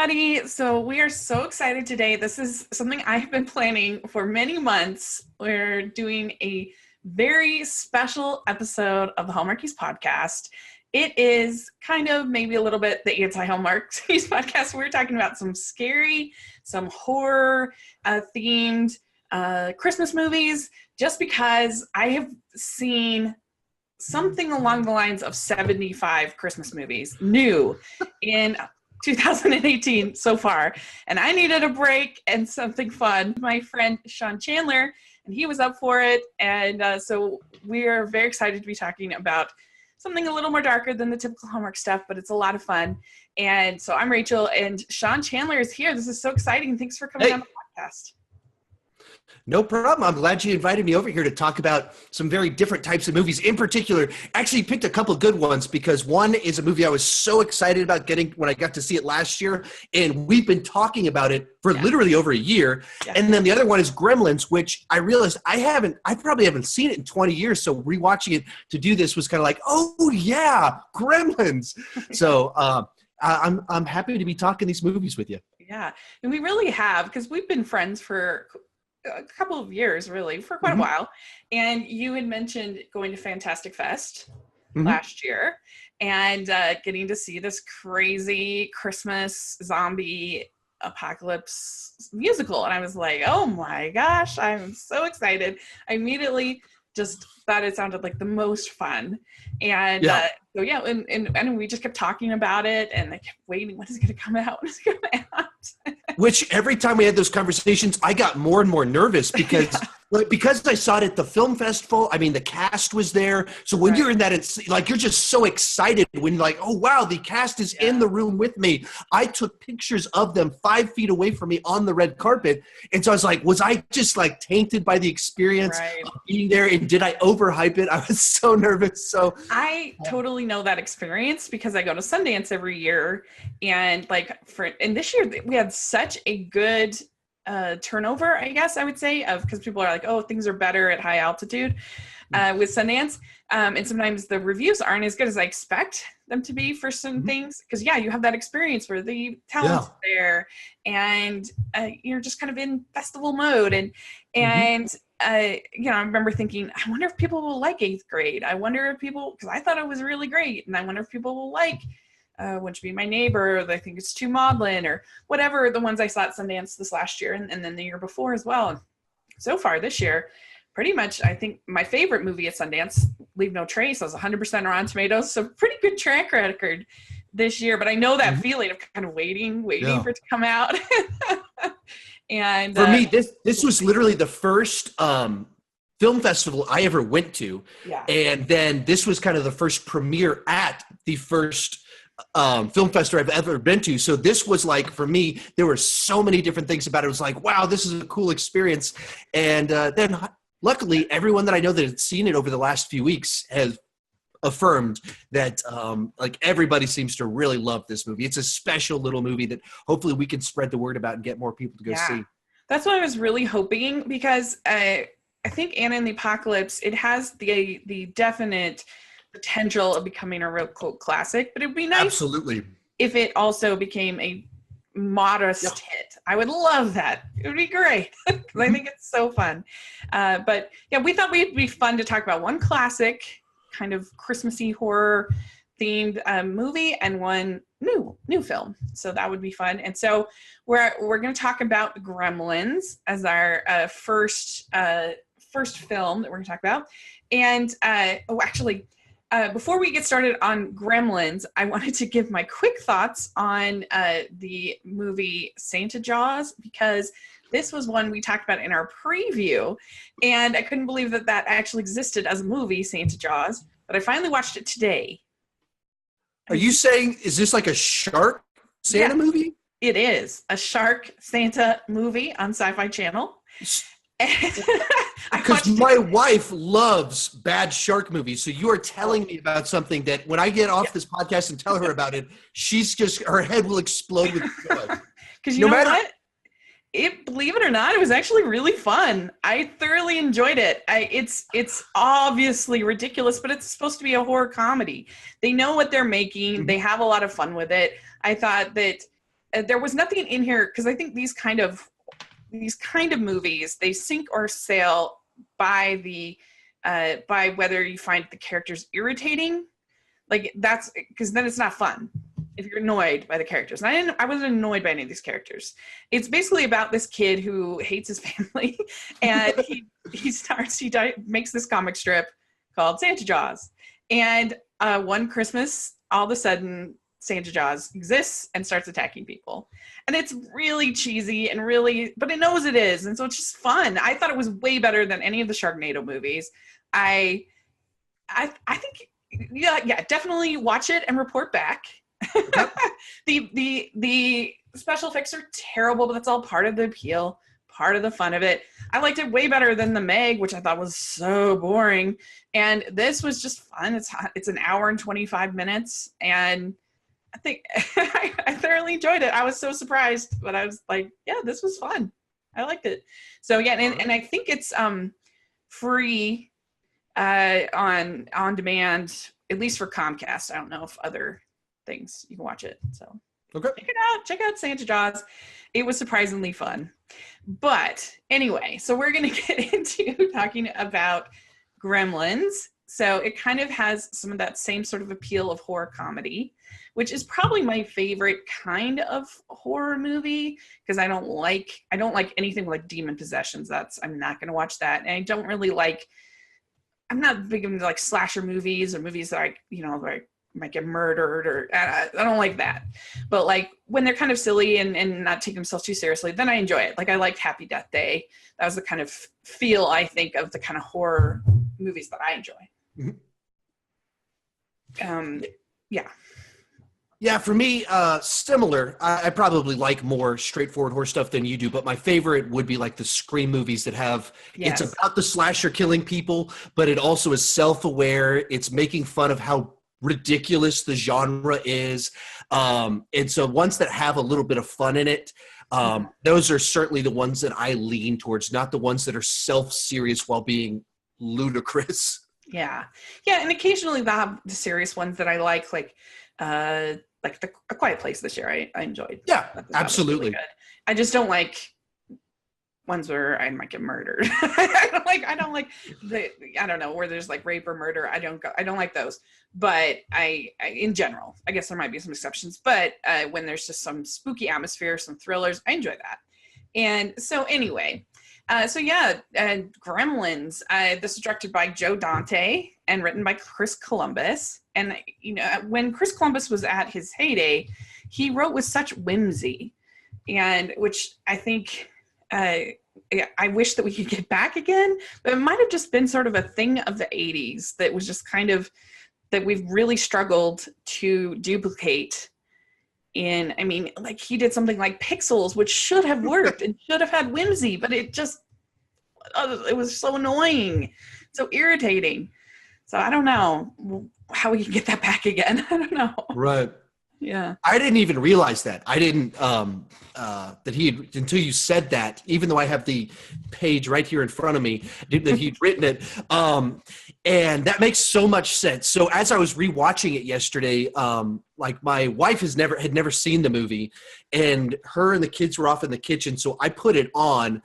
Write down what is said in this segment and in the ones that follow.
everybody. So we are so excited today. This is something I have been planning for many months. We're doing a very special episode of the Hallmarkies podcast. It is kind of maybe a little bit the anti-Hallmarkies podcast. We're talking about some scary, some horror themed Christmas movies, just because I have seen something along the lines of 75 Christmas movies new in 2018 so far, and I needed a break and something fun. My friend Sean Chandler, and he was up for it, and so we are very excited to be talking about something a little more darker than the typical Hallmark stuff, but it's a lot of fun. And so I'm Rachel, and Sean Chandler is here. This is so exciting. Thanks for coming on the podcast. No problem. I'm glad you invited me over here to talk about some very different types of movies. In particular, actually picked a couple good ones because one is a movie I was so excited about getting when I got to see it last year, and we've been talking about it for literally over a year. Yeah. And then the other one is Gremlins, which I realized I probably haven't seen it in 20 years. So rewatching it to do this was kind of like, oh yeah, Gremlins. So I'm happy to be talking these movies with you. Yeah, and we really have, because we've been friends for a couple of years, really, for quite a while. And you had mentioned going to Fantastic Fest last year and getting to see this crazy Christmas zombie apocalypse musical. And I was like, oh my gosh, I'm so excited. I immediately just thought it sounded like the most fun. And and we just kept talking about it, and I kept waiting, when is it going to come out? When is it going to come out? Which every time we had those conversations, I got more and more nervous because because I saw it at the film festival. I mean, the cast was there. So when you're in that, it's like you're just so excited when you're like, oh, wow, the cast is in the room with me. I took pictures of them 5 feet away from me on the red carpet. And so I was like, was I just like tainted by the experience of being there? And did I overhype it? I was so nervous. So I totally know that experience because I go to Sundance every year. And and this year we had such a good turnover, I guess I would say, because people are like, oh, things are better at high altitude with Sundance. And sometimes the reviews aren't as good as I expect them to be for some things. Because, you have that experience where the talent's there and you're just kind of in festival mode. And I remember thinking, I wonder if people will like 8th grade. I wonder if because I thought it was really great. And I wonder if people will like Won't You Be My Neighbor, or I think it's too maudlin, or whatever, the ones I saw at Sundance this last year and then the year before as well. And so far this year, pretty much, I think my favorite movie at Sundance, Leave No Trace, was 100% Rotten Tomatoes, so pretty good track record this year. But I know that feeling of kind of waiting for it to come out. And for me, this was literally the first film festival I ever went to. Yeah. And then this was kind of the first premiere at the first film festival I've ever been to. So this was like, for me, there were so many different things about it. It was like, wow, this is a cool experience. And then luckily, everyone that I know that had seen it over the last few weeks has affirmed that everybody seems to really love this movie. It's a special little movie that hopefully we can spread the word about and get more people to go see. That's what I was really hoping, because I think Anna and the Apocalypse, it has the definite potential of becoming a real cult classic, but it'd be nice if it also became a modest hit. I would love that. It would be great because I think it's so fun. But we thought it'd be fun to talk about one classic kind of Christmassy horror themed movie and one new film. So that would be fun. And so we're going to talk about Gremlins as our first film that we're going to talk about. And before we get started on Gremlins, I wanted to give my quick thoughts on the movie Santa Jaws, because this was one we talked about in our preview, and I couldn't believe that actually existed as a movie, Santa Jaws, but I finally watched it today. Are you saying, is this like a shark Santa movie? It is a shark Santa movie on Sci-Fi Channel. Because my wife loves bad shark movies. So you are telling me about something that when I get off this podcast and tell her about it, her head will explode with joy. Because what? Believe it or not, it was actually really fun. I thoroughly enjoyed it. It's obviously ridiculous, but it's supposed to be a horror comedy. They know what they're making. They have a lot of fun with it. I thought that there was nothing in here, because I think these kind of movies, they sink or sail by whether you find the characters irritating. Like, that's because then it's not fun if you're annoyed by the characters. And I wasn't annoyed by any of these characters. It's basically about this kid who hates his family, and he makes this comic strip called Santa Jaws. And one Christmas, all of a sudden, Santa Jaws exists and starts attacking people. And it's really cheesy and but it knows it is. And so it's just fun. I thought it was way better than any of the Sharknado movies. I think, yeah, definitely watch it and report back. Yep. The special effects are terrible, but that's all part of the appeal, part of the fun of it. I liked it way better than the Meg, which I thought was so boring. And this was just fun. It's an hour and 25 minutes. And I think I thoroughly enjoyed it. I was so surprised, but I was like, yeah, this was fun. I liked it. So yeah, and I think it's free on demand, at least for Comcast. I don't know if other things you can watch it. So okay, check out Santa Jaws. It was surprisingly fun. But anyway, so we're gonna get into talking about Gremlins. So it kind of has some of that same sort of appeal of horror comedy, which is probably my favorite kind of horror movie, because I don't like anything like demon possessions. I'm not going to watch that. And I don't really I'm not big into like slasher movies or movies that might get murdered, or I don't like that. But like when they're kind of silly and not take themselves too seriously, then I enjoy it. Like I liked Happy Death Day. That was the kind of feel, I think, of the kind of horror movies that I enjoy. Yeah. Yeah, for me, similar. I probably like more straightforward horror stuff than you do, but my favorite would be like the Scream movies that have, yes, it's about the slasher killing people, but it also is self-aware. It's making fun of how ridiculous the genre is. And so ones that have a little bit of fun in it, those are certainly the ones that I lean towards, not the ones that are self-serious while being ludicrous. Yeah. And occasionally they'll have the serious ones that I like A Quiet Place this year. I enjoyed. Yeah, absolutely. Really, I just don't like ones where I might get murdered. I don't know, where there's like rape or murder. I don't like those. But I in general, I guess there might be some exceptions, but when there's just some spooky atmosphere, some thrillers, I enjoy that. And so anyway, Gremlins. This was directed by Joe Dante and written by Chris Columbus. And when Chris Columbus was at his heyday, he wrote with such whimsy, and which I think I wish that we could get back again. But it might have just been sort of a thing of the 80s that was just kind of that we've really struggled to duplicate. He did something like Pixels, which should have worked and should have had whimsy, but it was so annoying, so irritating. So I don't know how we can get that back again. I don't know. Right. Yeah. I didn't even realize that. I didn't, that until you said that, even though I have the page right here in front of me, that he'd written it. And that makes so much sense. So as I was rewatching it yesterday, my wife had never seen the movie, and her and the kids were off in the kitchen. So I put it on,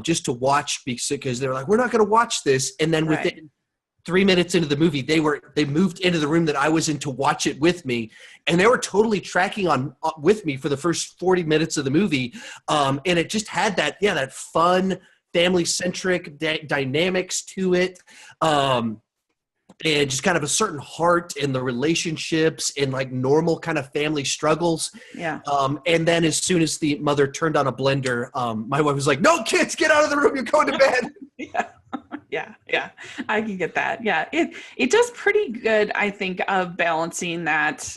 just to watch, because they were like, we're not going to watch this. And then within 3 minutes into the movie, they moved into the room that I was in to watch it with me, and they were totally tracking on with me for the first 40 minutes of the movie. And it just had that fun, family-centric dynamics to it. And just kind of a certain heart in the relationships and like normal kind of family struggles. Yeah. And then as soon as the mother turned on a blender, my wife was like, "No, kids, get out of the room. You're going to bed." Yeah. I can get that. Yeah. It does pretty good, I think, of balancing that,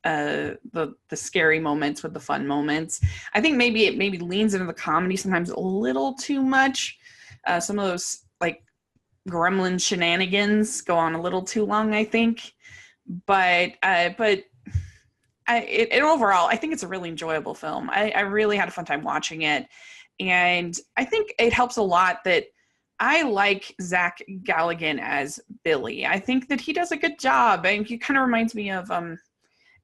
the scary moments with the fun moments. I think maybe it leans into the comedy sometimes a little too much. Some of those like Gremlin shenanigans go on a little too long, I think. But overall, I think it's a really enjoyable film. I really had a fun time watching it. And I think it helps a lot that I like Zach Galligan as Billy. I think that he does a good job. And he kind of reminds me of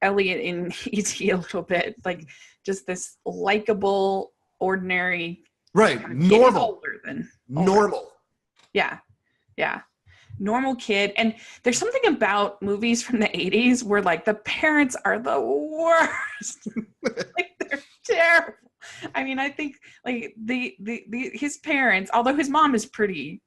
Elliot in E.T. a little bit, like just this likable, ordinary, right, kind of normal, older. normal. Yeah, yeah, normal kid. And there's something about movies from the 80s where like the parents are the worst. Like they're terrible. I mean, I think like the his parents, although his mom is pretty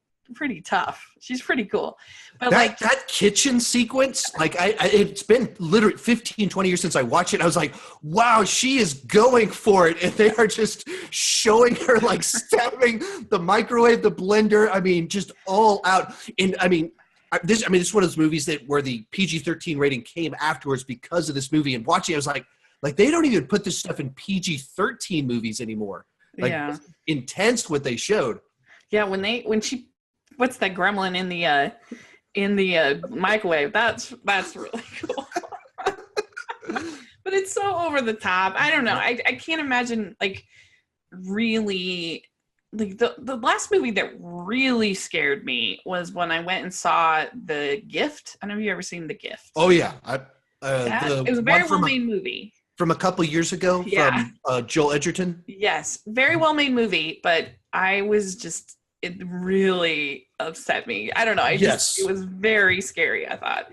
tough, she's pretty cool, but that kitchen sequence, like it's been literally 15, 20 years since I watched it. I was like, wow, she is going for it. And they are just showing her like stabbing the microwave, the blender. I mean, just all out. And this is one of those movies where the PG-13 rating came afterwards because of this movie. And watching it, I was like they don't even put this stuff in PG-13 movies anymore. Like, yeah, intense what they showed. Yeah, when she puts that gremlin in the microwave, that's really cool. But it's so over the top. I don't know. I can't imagine like really like the last movie that really scared me was when I went and saw The Gift. I don't know if you've ever seen The Gift. Oh yeah, it was a very well-made movie from a couple years ago. Yeah. From Joel Edgerton. Yes, very well-made movie, but I was just, it really upset me. I don't know. It was very scary, I thought.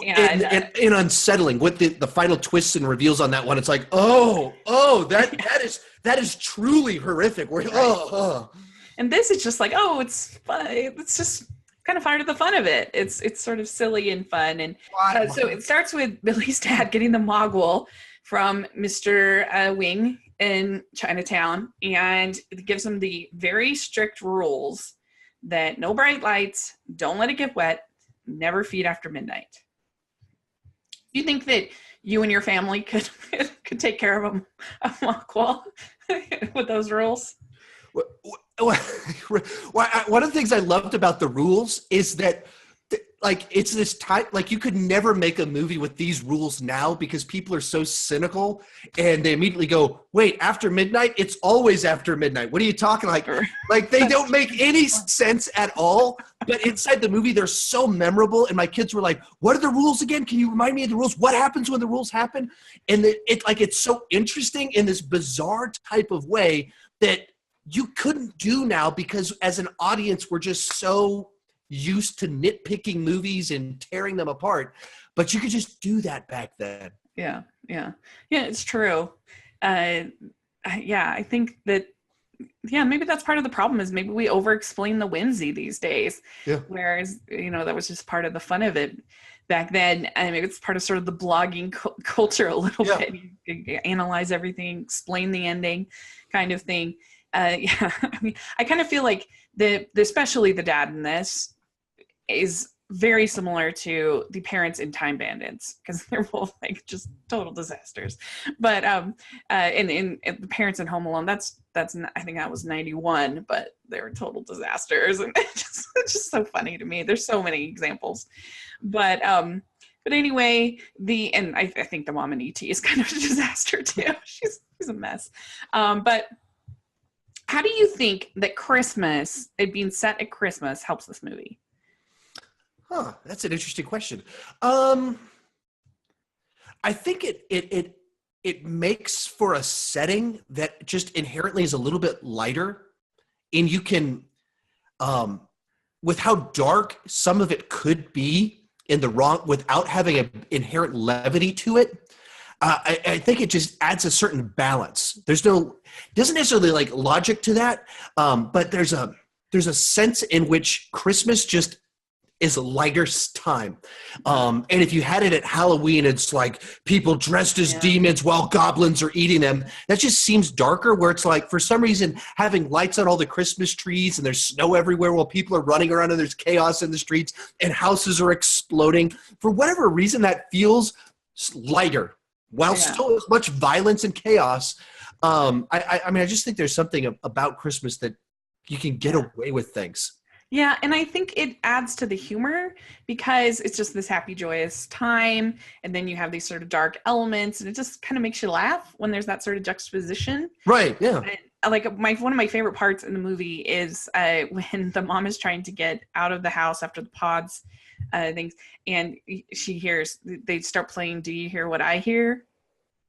And unsettling with the final twists and reveals on that one. It's like, that is truly horrific. And this is just like, it's fun. It's just kind of part of the fun of it. It's sort of silly and fun. And so it starts with Billy's dad getting the mogul from Mr. Wing in Chinatown, and it gives him the very strict rules that no bright lights, don't let it get wet, never feed after midnight. Do you think that you and your family could take care of a mogul with those rules? One of the things I loved about the rules is that like it's this type, like you could never make a movie with these rules now because people are so cynical and they immediately go, wait, after midnight? It's always after midnight. What are you talking like they don't make any sense at all. But inside the movie, they're so memorable. And my kids were like, what are the rules again? Can you remind me of the rules? What happens when the rules happen? And it's so interesting in this bizarre type of way that you couldn't do now because as an audience, we're just so used to nitpicking movies and tearing them apart, but you could just do that back then. Yeah, it's true. I think that maybe that's part of the problem is maybe we over-explain the whimsy these days. Yeah. Whereas that was just part of the fun of it back then, and maybe it's part of sort of the blogging culture a little bit. You analyze everything, explain the ending, kind of thing. I mean, I kind of feel like especially the dad in this is very similar to the parents in Time Bandits because they're both like just total disasters. But and the parents in Home Alone, that's I think that was 91, but they were total disasters, and it's just so funny to me. There's so many examples, but anyway, I think the mom in E.T. is kind of a disaster too. She's a mess, but. How do you think that it being set at Christmas, helps this movie? That's an interesting question. I think it makes for a setting that just inherently is a little bit lighter, and you can, with how dark some of it could be without having an inherent levity to it. I think it just adds a certain balance. Doesn't necessarily like logic to that, but there's a sense in which Christmas just is a lighter time. And if you had it at Halloween, it's like people dressed as demons while goblins are eating them. That just seems darker, where it's like for some reason having lights on all the Christmas trees and there's snow everywhere while people are running around and there's chaos in the streets and houses are exploding. For whatever reason, that feels lighter. While still as much violence and chaos, I just think there's something about Christmas that you can get away with things. Yeah, and I think it adds to the humor because it's just this happy, joyous time, and then you have these sort of dark elements, and it just kind of makes you laugh when there's that sort of juxtaposition. Right, yeah. And, like one of my favorite parts in the movie is when the mom is trying to get out of the house after the pods things, and they start playing "Do You Hear What I Hear?"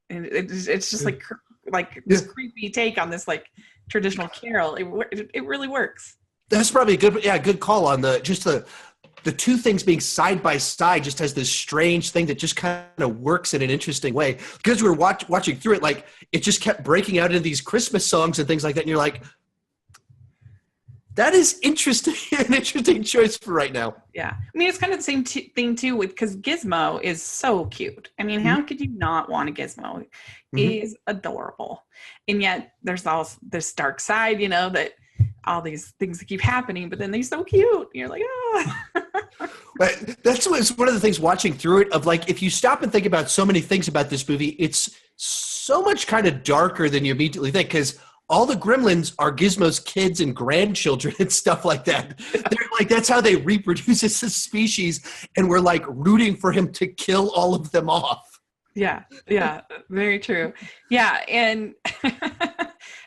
And it's just like this creepy take on this like traditional carol. It really works. That's probably a good call on the two things being side by side. Just has this strange thing that just kind of works in an interesting way, because we were watching through it, like it just kept breaking out into these Christmas songs and things like that, and you're like, that is interesting. An interesting choice for right now. Yeah. I mean, it's kind of the same thing too, because Gizmo is so cute. I mean, how could you not want a Gizmo? He is adorable. And yet there's also this dark side, that all these things that keep happening, but then they're so cute. You're like, oh. But that's one of the things watching through it, of like, if you stop and think about so many things about this movie, it's so much kind of darker than you immediately think, because all the gremlins are Gizmo's kids and grandchildren and stuff like that. They're like, that's how they reproduce as a species, and we're like rooting for him to kill all of them off. Yeah, very true. Yeah, and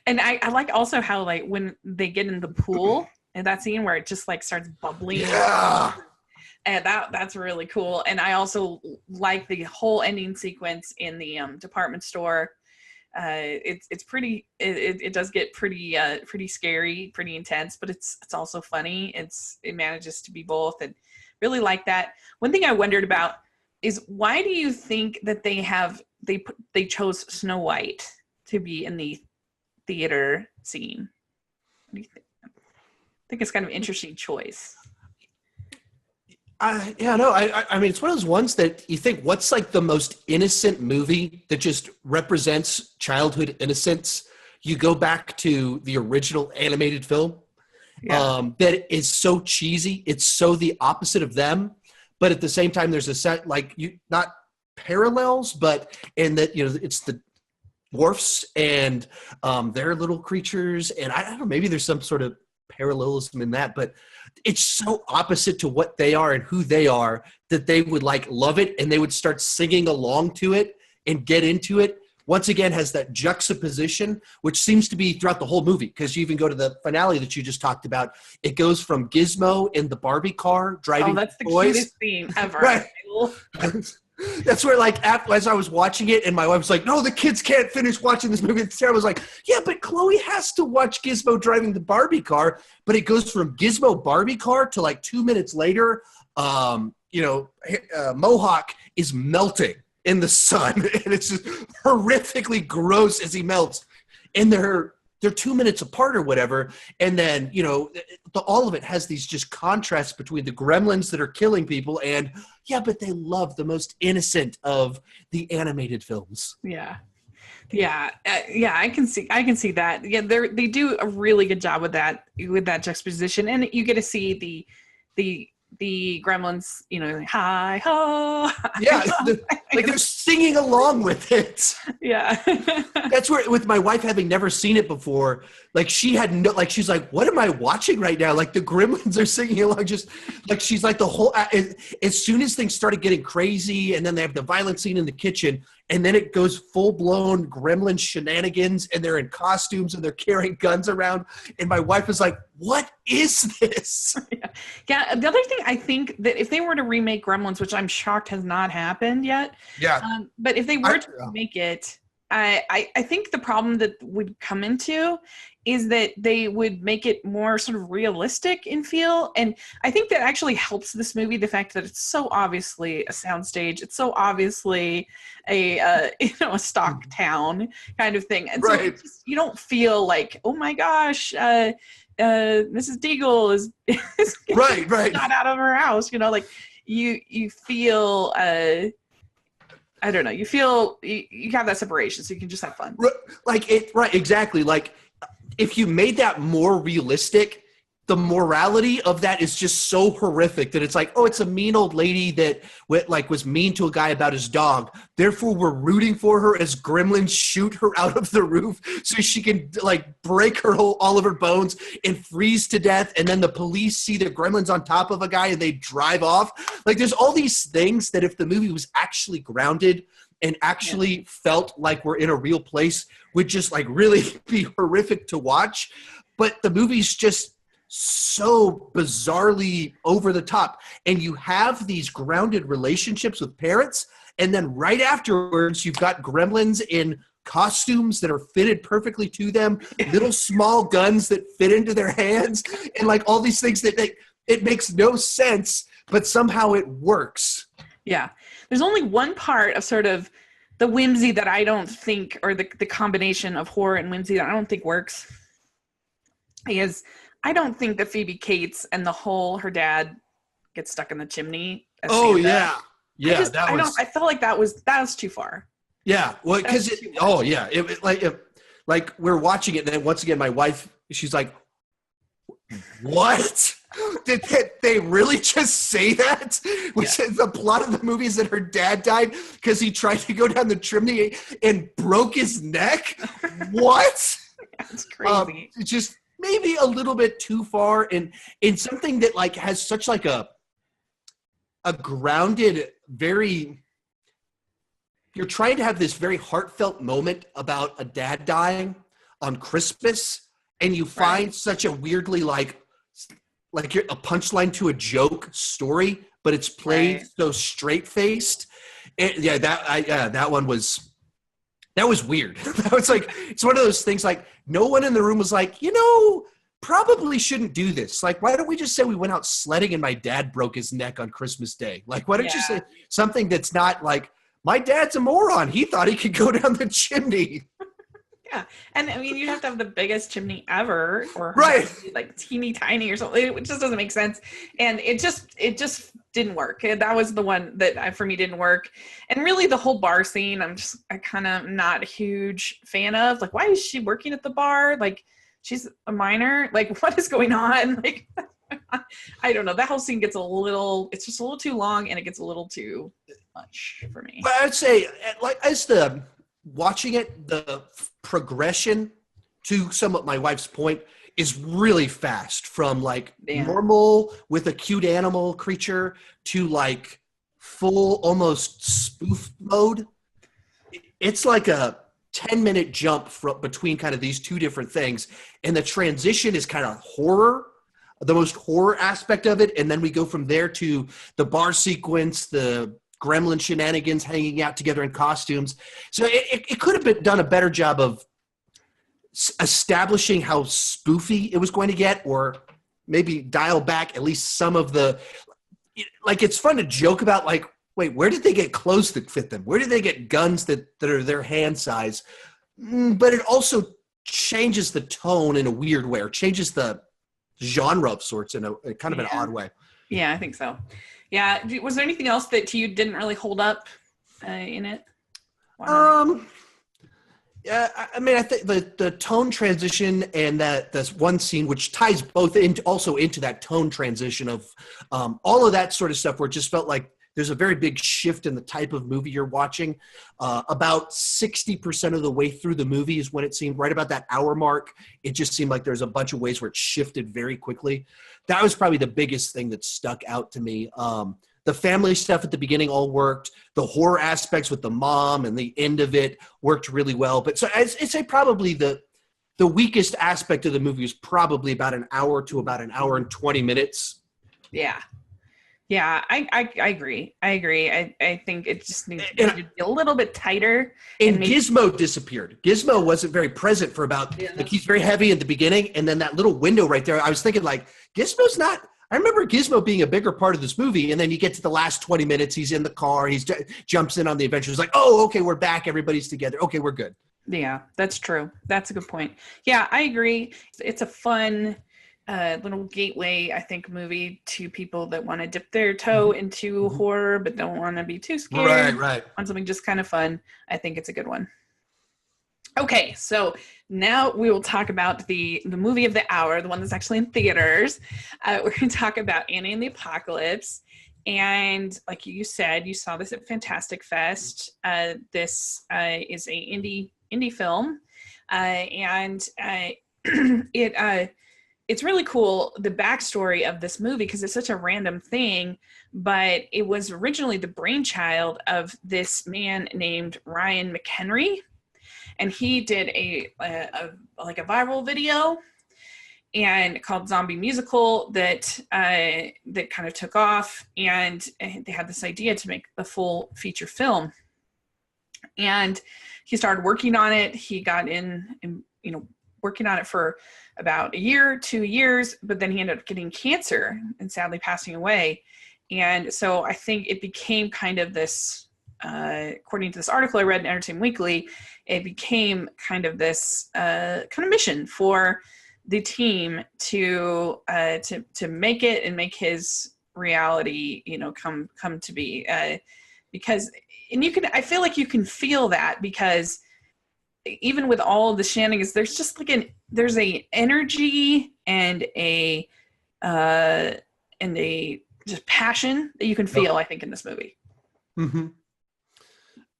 and I like also how like when they get in the pool and that scene where it just like starts bubbling. Yeah. And that's really cool. And I also like the whole ending sequence in the department store. It's pretty. It does get pretty scary, pretty intense, but it's also funny. It manages to be both, and really like that. One thing I wondered about is, why do you think that they chose Snow White to be in the theater scene? What do you think? I think it's kind of an interesting choice. I mean, it's one of those ones that you think, what's like the most innocent movie that just represents childhood innocence? You go back to the original animated film, that is so cheesy. It's so the opposite of them, but at the same time, there's a set not parallels, but in that, it's the dwarfs and their little creatures, and I don't know, maybe there's some sort of parallelism in that, but it's so opposite to what they are and who they are that they would like love it, and they would start singing along to it and get into it. Once again, has that juxtaposition, which seems to be throughout the whole movie, because you even go to the finale that you just talked about. It goes from Gizmo in the Barbie car driving that's the toys. cutest scene ever. Right. That's where, like, as I was watching it, and my wife was like, no, the kids can't finish watching this movie. Sarah was like, yeah, but Chloe has to watch Gizmo driving the Barbie car. But it goes from Gizmo Barbie car to, like, 2 minutes later, Mohawk is melting in the sun. And it's just horrifically gross as he melts. And they're 2 minutes apart or whatever. And then, all of it has these just contrasts between the gremlins that are killing people and, but they love the most innocent of the animated films. Yeah. I can see that. Yeah, they do a really good job with that juxtaposition, and you get to see the gremlins, hi ho. Yeah, they're singing along with it. Yeah. That's where, with my wife having never seen it before, like she had she's like, what am I watching right now? Like the gremlins are singing along, just like she's like the whole, as soon as things started getting crazy, and then they have the violent scene in the kitchen, and then it goes full-blown gremlin shenanigans, and they're in costumes and they're carrying guns around. And my wife was like, what is this? Yeah. The other thing, I think that if they were to remake Gremlins, which I'm shocked has not happened yet. Yeah. But if they were to remake it, I think the problem that would come into is that they would make it more sort of realistic in feel. And I think that actually helps this movie, the fact that it's so obviously a soundstage. It's so obviously a stock town kind of thing. And right. So you don't feel like, oh my gosh, Mrs. Deagle is right not out of her house. You feel, I don't know. You feel you have that separation, so you can just have fun. Right, exactly. Like, if you made that more realistic, the morality of that is just so horrific that it's like, oh, it's a mean old lady that was mean to a guy about his dog. Therefore, we're rooting for her as gremlins shoot her out of the roof so she can break all of her bones and freeze to death. And then the police see the gremlins on top of a guy and they drive off. Like, there's all these things that if the movie was actually grounded and actually felt like we're in a real place, would just really be horrific to watch. But the movie's just so bizarrely over the top. And you have these grounded relationships with parents, and then right afterwards, you've got gremlins in costumes that are fitted perfectly to them, little small guns that fit into their hands, and like all these things that it makes no sense, but somehow it works. Yeah. There's only one part of sort of the whimsy that I don't think, or the combination of horror and whimsy that I don't think works, is I don't think that Phoebe Cates and her dad gets stuck in the chimney. Oh, Santa. Yeah. I felt like that was too far. Yeah, well, because like we're watching it, and then once again, my wife, she's like, "What? Did they really just say that?" Which is the plot of the movie is that her dad died because he tried to go down the chimney and broke his neck. What? That's crazy. Just maybe a little bit too far, and in something that like has such like a grounded, very. You're trying to have this very heartfelt moment about a dad dying on Christmas, and you find such a weirdly like you're a punchline to a joke story, but it's played so straight-faced. And that was weird. That was like, it's one of those things like no one in the room was like, probably shouldn't do this. Like, why don't we just say we went out sledding and my dad broke his neck on Christmas Day? Like, why don't you say something that's not like, my dad's a moron. He thought he could go down the chimney. Yeah. And I mean, you'd have to have the biggest chimney ever, or like teeny tiny or something. It just doesn't make sense. And it just didn't work. That was the one that for me didn't work. And really the whole bar scene, I kind of not a huge fan of. Like, why is she working at the bar? Like, she's a minor. Like, what is going on? Like, I don't know. That whole scene gets it's just a little too long, and it gets a little too much for me. But I'd say, like, watching it, the progression to somewhat my wife's point is really fast from like normal with a cute animal creature to like full almost spoof mode. It's like a 10-minute jump between kind of these two different things. And the transition is kind of horror, the most horror aspect of it. And then we go from there to the bar sequence, the gremlin shenanigans, hanging out together in costumes. So it could have done a better job of establishing how spoofy it was going to get, or maybe dial back at least some of the, like, it's fun to joke about, like, wait, where did they get clothes that fit them? Where did they get guns that are their hand size? But it also changes the tone in a weird way, or changes the genre of sorts in a kind of an odd way. Yeah, I think so. Yeah. Was there anything else that to you didn't really hold up in it? Wow. Yeah, I mean, I think the tone transition and that's one scene which ties both into that tone transition of all of that sort of stuff, where it just felt like there's a very big shift in the type of movie you're watching. About 60% of the way through the movie is when it seemed right about that hour mark. It just seemed like there's a bunch of ways where it shifted very quickly. That was probably the biggest thing that stuck out to me. The family stuff at the beginning all worked. The horror aspects with the mom and the end of it worked really well. But so I'd say probably the weakest aspect of the movie is probably about an hour to about an hour and 20 minutes. Yeah. Yeah, I agree. I think it just needs to be a little bit tighter. And Gizmo disappeared. Gizmo wasn't very present for about, like, he's very heavy at the beginning. And then that little window right there, I was thinking, like, Gizmo's not, I remember Gizmo being a bigger part of this movie. And then you get to the last 20 minutes, he's in the car, jumps in on the adventure. It's like, oh, okay, we're back. Everybody's together. Okay, we're good. Yeah, that's true. That's a good point. Yeah, I agree. It's a fun little gateway, I think, movie to people that want to dip their toe into horror but don't want to be too scared. Right. On something just kind of fun. I think it's a good one. Okay, so now we will talk about the movie of the hour, the one that's actually in theaters. We're going to talk about Anna and the Apocalypse. And like you said, you saw this at Fantastic Fest. This is a indie film. And it's really cool, the backstory of this movie, because it's such a random thing, but it was originally the brainchild of this man named Ryan McHenry, and he did a viral video, and called Zombie Musical that kind of took off, and they had this idea to make a full feature film. And he started working on it. He got in, working on it for about a year, 2 years, but then he ended up getting cancer and sadly passing away. And so I think it became kind of this, according to this article I read in Entertainment Weekly, it became kind of this kind of mission for the team to make it and make his reality, come to be, because, and I feel like you can feel that, because even with all of the shenanigans, there's just like there's a energy and a just passion that you can feel, I think, in this movie. Mm-hmm.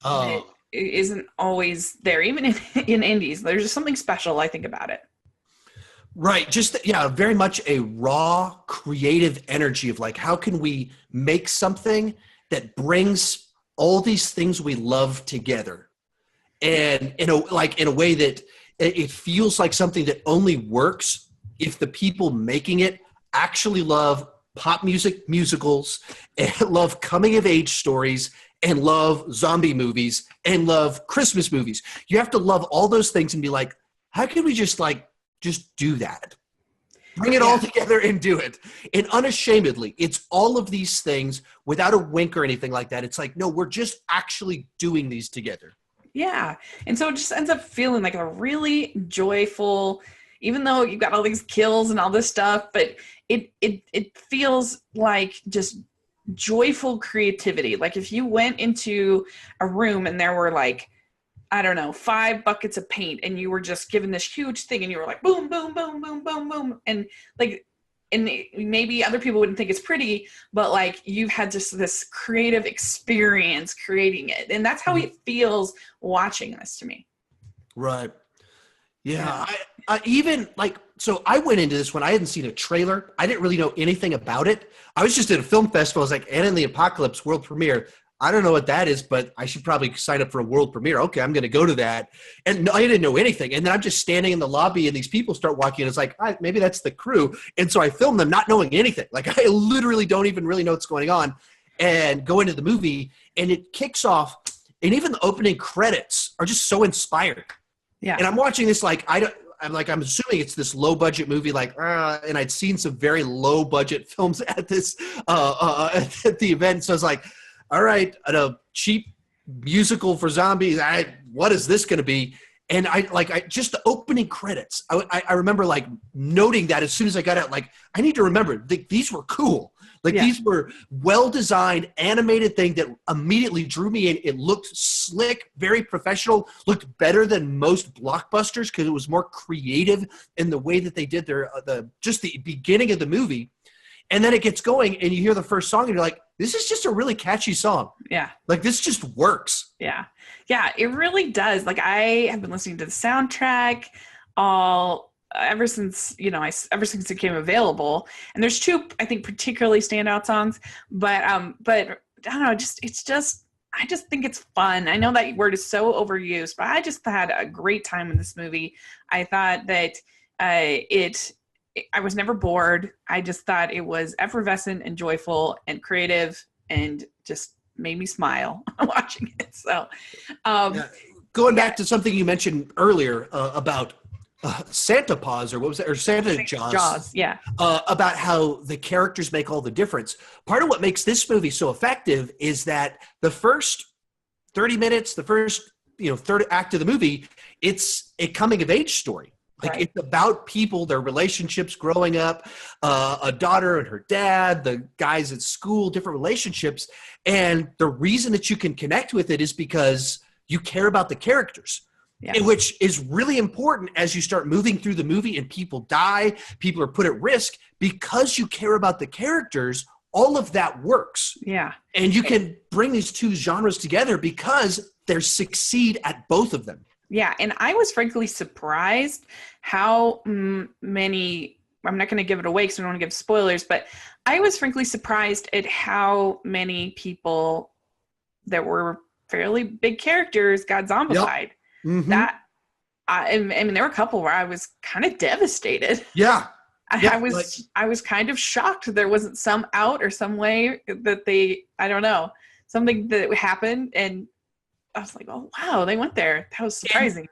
It isn't always there, even in indies. There's just something special, I think, about it. Right. Just, very much a raw, creative energy of like, how can we make something that brings all these things we love together? And in a way that it feels like something that only works if the people making it actually love pop music, musicals, and love coming of age stories, and love zombie movies, and love Christmas movies. You have to love all those things and be like, how can we just do that? Bring it all together and do it. And unashamedly, it's all of these things without a wink or anything like that. It's like, no, we're just actually doing these together. Yeah. And so it just ends up feeling like a really joyful, even though you've got all these kills and all this stuff, but it feels like just joyful creativity. Like if you went into a room and there were like, I don't know, 5 buckets of paint, and you were just given this huge thing, and you were like, boom, boom, boom, boom, boom, boom. And maybe other people wouldn't think it's pretty, but like you've had just this creative experience creating it. And that's how it feels watching this to me. Right. Yeah. I even so I went into this when I hadn't seen a trailer. I didn't really know anything about it. I was just at a film festival. I was like, Anna and the Apocalypse world premiere. I don't know what that is, but I should probably sign up for a world premiere. Okay, I'm going to go to that. And no, I didn't know anything. And then I'm just standing in the lobby and these people start walking in. It's like, maybe that's the crew. And so I film them not knowing anything. Like I literally don't even really know what's going on, and go into the movie, and it kicks off. And even the opening credits are just so inspired. Yeah. And I'm watching this I'm assuming it's this low budget movie, and I'd seen some very low budget films at this at the event. So I was like, all right, a cheap musical for zombies. What is this going to be? And I just the opening credits. I remember noting that as soon as I got out, I need to remember these were cool. These were well-designed, animated thing that immediately drew me in. It looked slick, very professional, looked better than most blockbusters because it was more creative in the way that they did their just the beginning of the movie. And then it gets going, and you hear the first song, and you're like, this is just a really catchy song. Yeah. This just works. Yeah. Yeah, it really does. I have been listening to the soundtrack ever since it came available. And there's 2, I think, particularly standout songs. But I don't know, I just think it's fun. I know that word is so overused, but I just had a great time in this movie. I thought that I was never bored. I just thought it was effervescent and joyful and creative and just made me smile watching it. So, going back to something you mentioned earlier about Santa Paws, or what was it? Or Santa Jaws. Jaws, yeah. About how the characters make all the difference. Part of what makes this movie so effective is that the first 30 minutes, the first third act of the movie, it's a coming of age story. It's about people, their relationships growing up, a daughter and her dad, the guys at school, different relationships. And the reason that you can connect with it is because you care about the characters, which is really important as you start moving through the movie and people die, people are put at risk. Because you care about the characters, all of that works. Yeah. And you can bring these 2 genres together because they succeed at both of them. Yeah, and I was frankly surprised how many, I'm not going to give it away because I don't want to give spoilers, but I was frankly surprised at how many people that were fairly big characters got zombified. Yep. Mm-hmm. I mean, there were a couple where I was kind of devastated. Yeah. I was kind of shocked there wasn't some out or some way that I don't know, something that happened, and I was like, oh wow, they went there. That was surprising.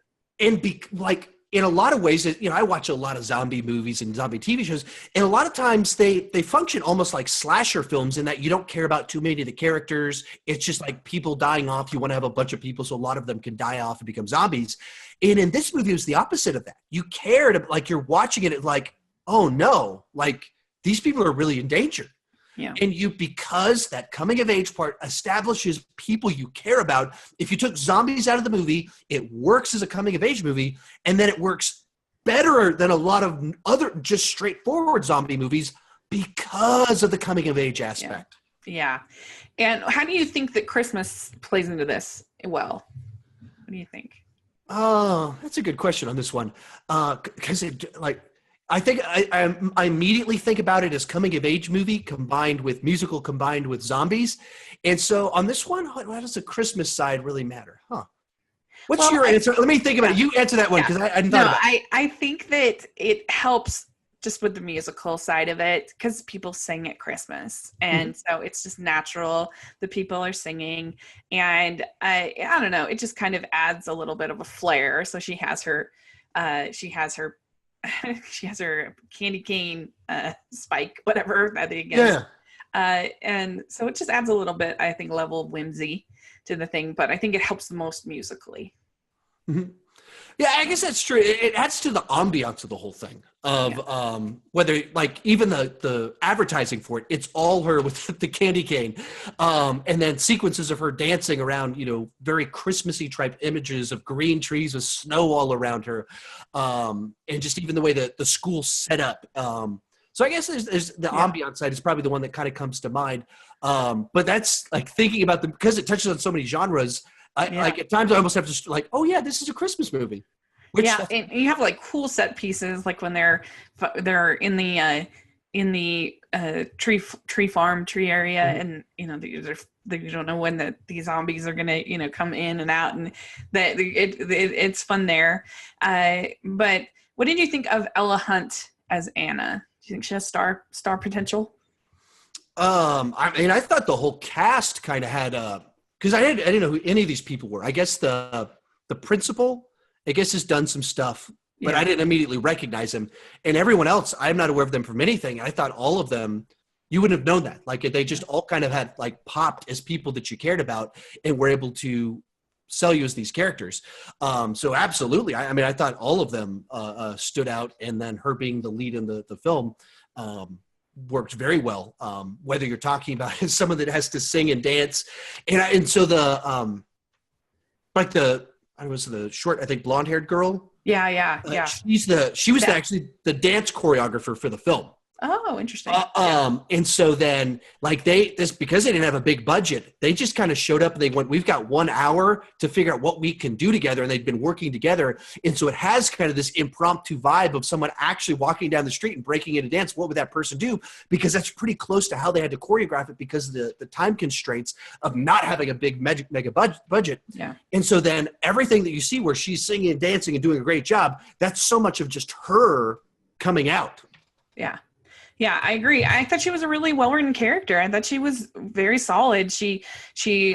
Like in a lot of ways, I watch a lot of zombie movies and zombie TV shows, and a lot of times they function almost like slasher films in that you don't care about too many of the characters. It's just like people dying off. You want to have a bunch of people so a lot of them can die off and become zombies. And in this movie, it was the opposite of that. You cared, like you're watching it like, oh no, like these people are really in danger. Yeah. And because that coming of age part establishes people you care about. If you took zombies out of the movie, it works as a coming of age movie, and then it works better than a lot of other just straightforward zombie movies because of the coming of age aspect. Yeah. And how do you think that Christmas plays into this well? What do you think? Oh, that's a good question on this one. Because I think I immediately think about it as coming of age movie combined with musical combined with zombies. And so on this one, how does the Christmas side really matter? What's your answer? Let me think about it. You answer that one because I hadn't thought about it. I think that it helps just with the musical side of it because people sing at Christmas. And so it's just natural. The people are singing. And I don't know, it just kind of adds a little bit of a flair. So she has her candy cane spike, whatever that they get. And so it just adds a little bit, I think, level of whimsy to the thing, but I think it helps the most musically. Mm-hmm. Yeah, I guess that's true. It adds to the ambiance of the whole thing of whether like even the advertising for it, it's all her with the candy cane. And then sequences of her dancing around, very Christmassy type images of green trees with snow all around her. And just even the way that the school's set up. So I guess there's the ambiance side is probably the one that kind of comes to mind. But that's like thinking about because it touches on so many genres. Like at times I almost have to like, oh yeah, this is a Christmas movie. And you have like cool set pieces, like when they're in the tree farm area, and they don't know when these zombies are gonna come in and out, and it's fun there. But what did you think of Ella Hunt as Anna? Do you think she has star potential? I thought the whole cast kind of had because I didn't know who any of these people were. I guess the principal, I guess, has done some stuff, but I didn't immediately recognize him. And everyone else, I'm not aware of them from anything. I thought all of them, you wouldn't have known that. Like they just all kind of had like popped as people that you cared about and were able to sell you as these characters. So absolutely. I thought all of them stood out, and then her being the lead in the film worked very well. Whether you're talking about someone that has to sing and dance, and so the short, I think blonde haired girl. Yeah. She was actually the dance choreographer for the film. Oh, interesting. And so then like because they didn't have a big budget, they just kind of showed up and they went, we've got 1 hour to figure out what we can do together. And they'd been working together. And so it has kind of this impromptu vibe of someone actually walking down the street and breaking into dance. What would that person do? Because that's pretty close to how they had to choreograph it because of the time constraints of not having a big mega budget. Yeah. And so then everything that you see where she's singing and dancing and doing a great job, that's so much of just her coming out. Yeah. Yeah, I agree. I thought she was a really well-written character. I thought she was very solid. She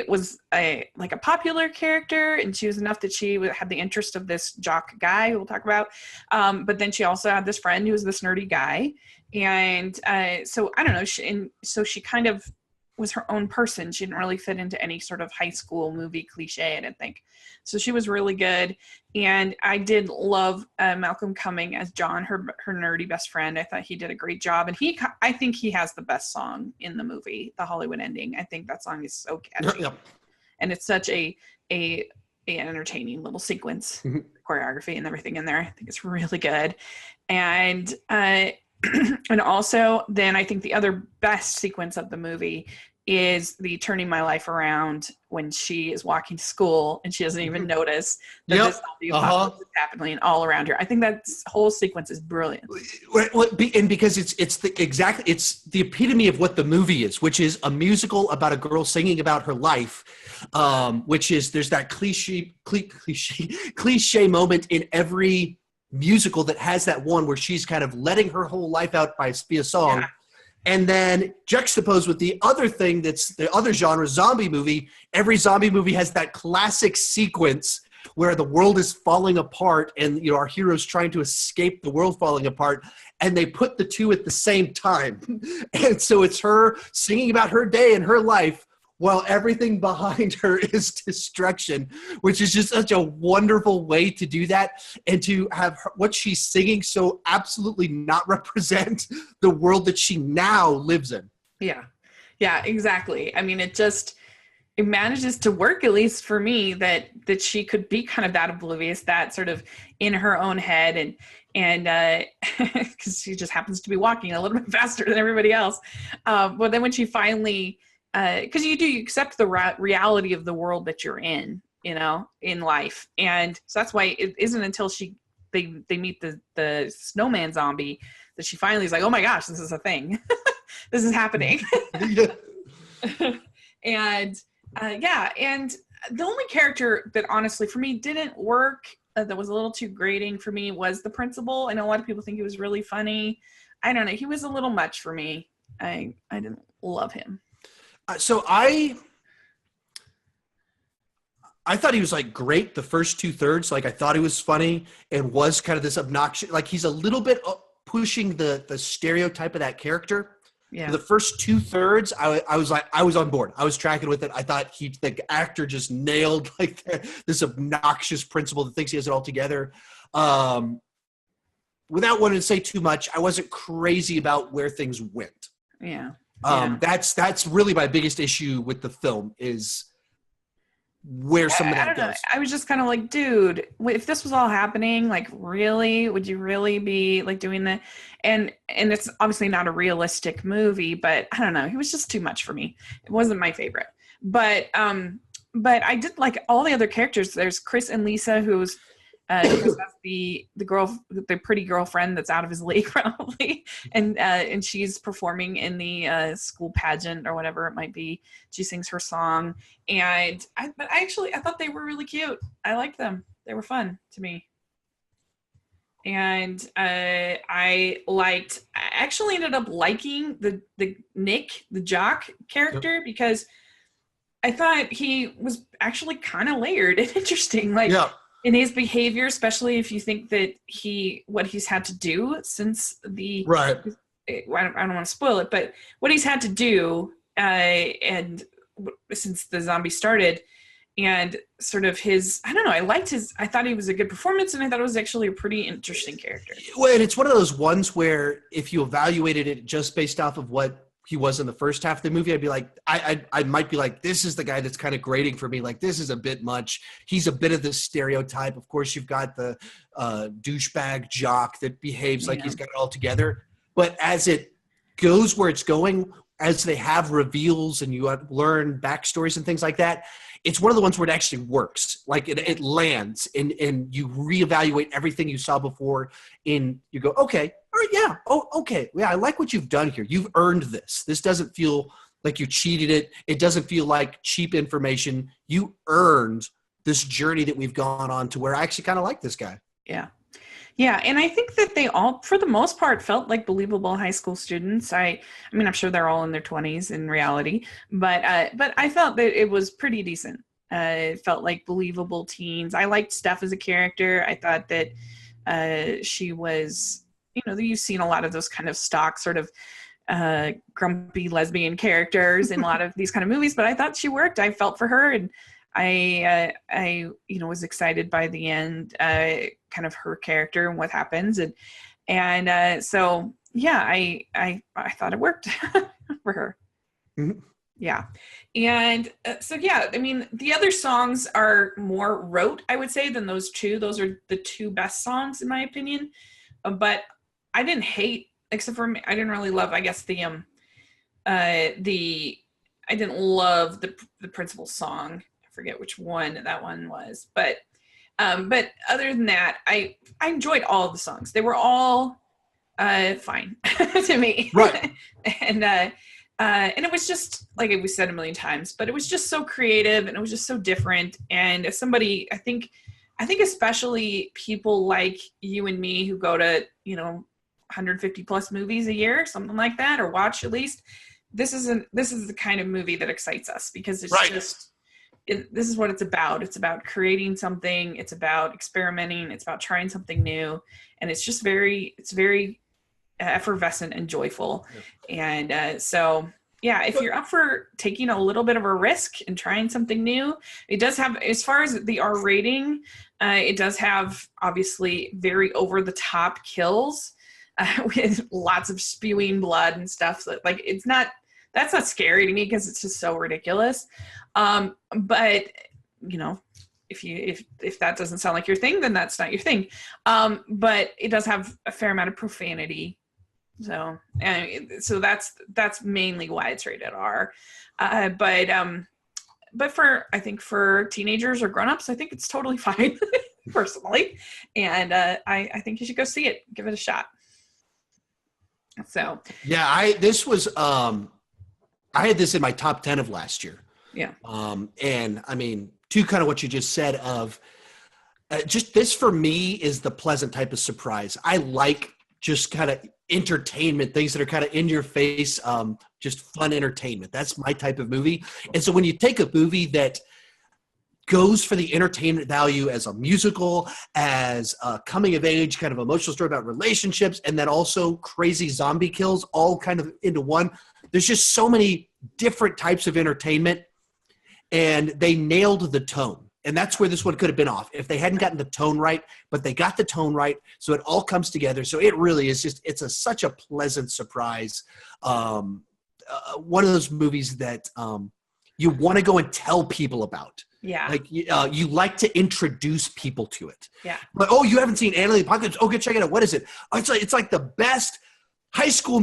was a popular character, and she was enough that she had the interest of this jock guy who we'll talk about. But then she also had this friend who was this nerdy guy, and so I don't know. She kind of was her own person. She didn't really fit into any sort of high school movie cliche, I didn't think. So she was really good. And I did love Malcolm Cumming as John, her nerdy best friend. I thought he did a great job. And I think he has the best song in the movie, The Hollywood Ending. I think that song is so catchy. Yep. And it's such a entertaining little sequence, choreography and everything in there. I think it's really good. And and also then I think the other best sequence of the movie is the turning my life around when she is walking to school and she doesn't even notice that this zombie apocalypse is happening all around her. I think that whole sequence is brilliant. And because it's the epitome of what the movie is, which is a musical about a girl singing about her life, which is there's that cliche moment in every musical that has that one where she's kind of letting her whole life out via song. Yeah. And then juxtaposed with the other thing that's the other genre, zombie movie. Every zombie movie has that classic sequence where the world is falling apart and, you know, our hero's trying to escape the world falling apart, and they put the two at the same time. And so it's her singing about her day and her life while everything behind her is destruction, which is just such a wonderful way to do that, and to have what she's singing so absolutely not represent the world that she now lives in. Yeah. Yeah, exactly. I mean, it manages to work, at least for me, that she could be kind of that oblivious, that sort of in her own head, and because she just happens to be walking a little bit faster than everybody else. But then when she finally, because you accept the reality of the world that you're in, you know, in life. And so that's why it isn't until they meet the snowman zombie that she finally is like, oh my gosh, this is a thing. This is happening. And and the only character that honestly for me didn't work, that was a little too grating for me, was the principal. I know a lot of people think he was really funny. I don't know. He was a little much for me. I didn't love him. So I thought he was like great the first 2/3. Like I thought he was funny and was kind of this obnoxious, like he's a little bit pushing the stereotype of that character. Yeah. For the first 2/3, I was on board. I was tracking with it. I thought the actor just nailed like this obnoxious principal that thinks he has it all together. Without wanting to say too much, I wasn't crazy about where things went. Yeah. That's really my biggest issue with the film is where some of that goes. I was just kind of like, dude, if this was all happening, like, really, would you really be like doing that? And it's obviously not a realistic movie, but I don't know. He was just too much for me. It wasn't my favorite, but I did like all the other characters. There's Chris and Lisa, who's Chris, that's the pretty girlfriend that's out of his league probably, and she's performing in the school pageant or whatever it might be. She sings her song, and I thought they were really cute. I liked them. They were fun to me, and I actually ended up liking the Nick, the jock character, because I thought he was actually kind of layered and interesting. Like. Yeah. In his behavior, especially if you think that what he's had to do since the right. I don't want to spoil it, but what he's had to do and since the zombie started, and sort of his, I don't know, I thought he was a good performance, and I thought it was actually a pretty interesting character. Well, and it's one of those ones where if you evaluated it just based off of what he was in the first half of the movie, I'd be like, I might be like, this is the guy that's kind of grating for me. Like, this is a bit much. He's a bit of the stereotype. Of course, you've got the douchebag jock that behaves like he's got it all together. But as it goes where it's going, as they have reveals and you learn backstories and things like that, it's one of the ones where it actually works. Like it lands and you reevaluate everything you saw before and you go, okay, all right, yeah. Oh, okay. Yeah, I like what you've done here. You've earned this. This doesn't feel like you cheated it. It doesn't feel like cheap information. You earned this journey that we've gone on to where I actually kind of like this guy. Yeah. Yeah, and I think that they all, for the most part, felt like believable high school students. I mean, I'm sure they're all in their 20s in reality, but I felt that it was pretty decent. It felt like believable teens. I liked Steph as a character. I thought that she was, you know, you've seen a lot of those kind of stock sort of grumpy lesbian characters in a lot of these kind of movies, but I thought she worked. I felt for her, and I was excited by the end, kind of her character and what happens, and so yeah, I thought it worked for her. Mm-hmm. Yeah, and so yeah, I mean, the other songs are more rote, I would say, than those two. Those are the two best songs in my opinion, but I didn't hate, except for I didn't really love, I guess I didn't love the principal song. Forget which one that one was, but other than that, I enjoyed all of the songs. They were all fine to me, right? And it was just, like we said a million times, but it was just so creative and it was just so different. And as somebody, I think I think especially people like you and me who go to, 150 plus movies a year, something like that, or watch at least. This is the kind of movie that excites us because it's just, this is what it's about. It's about creating something. It's about experimenting. It's about trying something new. And it's just very effervescent and joyful. And so, yeah, if you're up for taking a little bit of a risk and trying something new, it does have, as far as the R rating, it does have obviously very over the top kills with lots of spewing blood and stuff. So, like, that's not scary to me because it's just so ridiculous. But if that doesn't sound like your thing, then that's not your thing. But it does have a fair amount of profanity. So that's mainly why it's rated R. But I think for teenagers or grown-ups, I think it's totally fine personally. And I think you should go see it, give it a shot. So yeah, I had this in my top 10 of last year. Yeah. And I mean, to kind of what you just said of just this for me is the pleasant type of surprise. I like just kind of entertainment, things that are kind of in your face, just fun entertainment. That's my type of movie. And so when you take a movie that goes for the entertainment value as a musical, as a coming of age kind of emotional story about relationships, and then also crazy zombie kills all kind of into one, there's just so many different types of entertainment, and they nailed the tone. And that's where this one could have been off if they hadn't gotten the tone right, but they got the tone right. So it all comes together. So it really is just, it's such a pleasant surprise. One of those movies that you want to go and tell people about. Yeah. Like you like to introduce people to it. Yeah. But, oh, you haven't seen Anna the Apocalypse? Oh, go check it out. What is it? Oh, it's like the best high school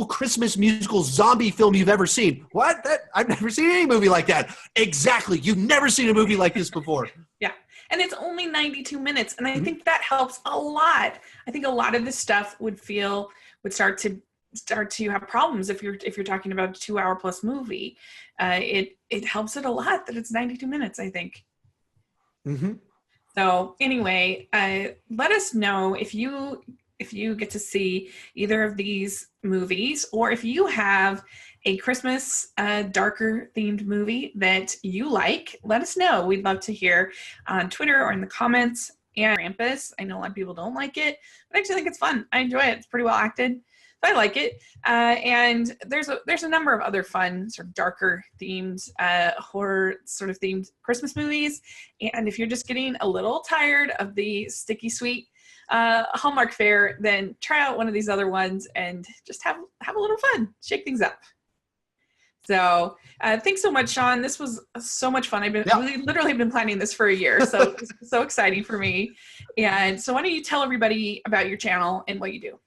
Christmas musical zombie film you've ever seen. What? I've never seen any movie like that. Exactly. You've never seen a movie like this before. Yeah. And it's only 92 minutes. And I think that helps a lot. I think a lot of this stuff would start to have problems if you're talking about a 2-hour plus movie. It helps it a lot that it's 92 minutes, I think. Mm-hmm. So anyway, let us know if you get to see either of these movies, or if you have a Christmas darker themed movie that you like. Let us know. We'd love to hear on Twitter or in the comments. And Krampus, I know a lot of people don't like it, but I actually think it's fun. I enjoy it. It's pretty well acted. I like it. And there's a number of other fun sort of darker themed, horror sort of themed Christmas movies. And if you're just getting a little tired of the sticky sweet Hallmark fare, then try out one of these other ones and just have a little fun, shake things up. So thanks so much, Sean. This was so much fun. We literally been planning this for a year, so it's so exciting for me. And so why don't you tell everybody about your channel and what you do?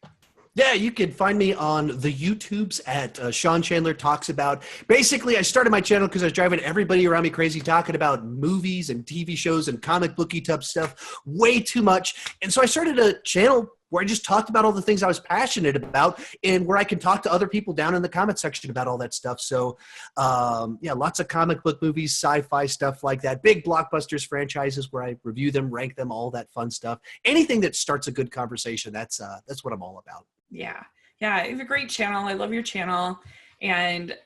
Yeah, you can find me on the YouTubes at Sean Chandler Talks About. Basically, I started my channel because I was driving everybody around me crazy talking about movies and TV shows and comic booky type stuff way too much. And so I started a channel where I just talked about all the things I was passionate about and where I can talk to other people down in the comment section about all that stuff. So, lots of comic book movies, sci-fi stuff like that, big blockbusters, franchises where I review them, rank them, all that fun stuff. Anything that starts a good conversation, that's what I'm all about. Yeah. You have a great channel. I love your channel. And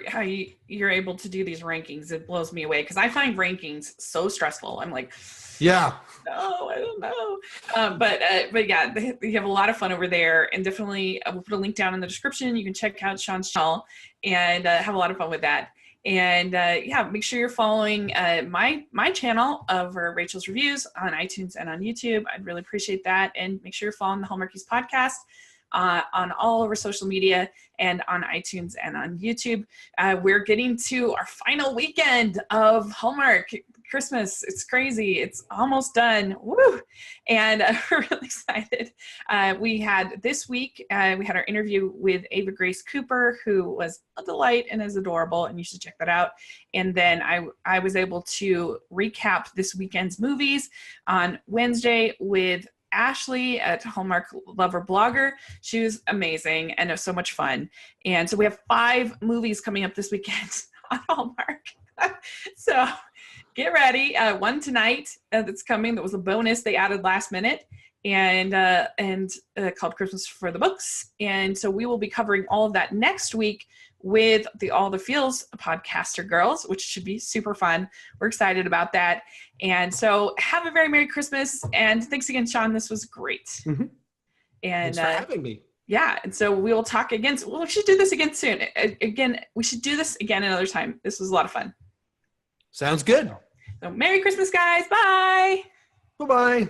how you're able to do these rankings. It blows me away because I find rankings so stressful. I'm like, yeah, no, I don't know. But yeah, they have a lot of fun over there. And definitely we'll put a link down in the description. You can check out Sean's channel and have a lot of fun with that. And make sure you're following my channel over Rachel's Reviews on iTunes and on YouTube. I'd really appreciate that. And make sure you're following the Hallmarkies podcast on all over social media and on iTunes and on YouTube. We're getting to our final weekend of Hallmark Christmas. It's crazy. It's almost done. Woo! And we're really excited. We had this week, we had our interview with Ava Grace Cooper, who was a delight and is adorable, and you should check that out. And then I was able to recap this weekend's movies on Wednesday with Ashley at Hallmark Lover Blogger. She was amazing and it was so much fun. And so we have 5 movies coming up this weekend on Hallmark. So get ready. One tonight that's coming. That was a bonus they added last minute, and called Christmas for the Books. And so we will be covering all of that next week with the All the Feels podcaster girls, which should be super fun. We're excited about that. And so have a very Merry Christmas. And thanks again, Sean. This was great. Mm-hmm. And thanks for having me. Yeah. And so we will talk again. Well, we should do this again soon. Again, we should do this again another time. This was a lot of fun. Sounds good. So Merry Christmas, guys. Bye. Bye-bye.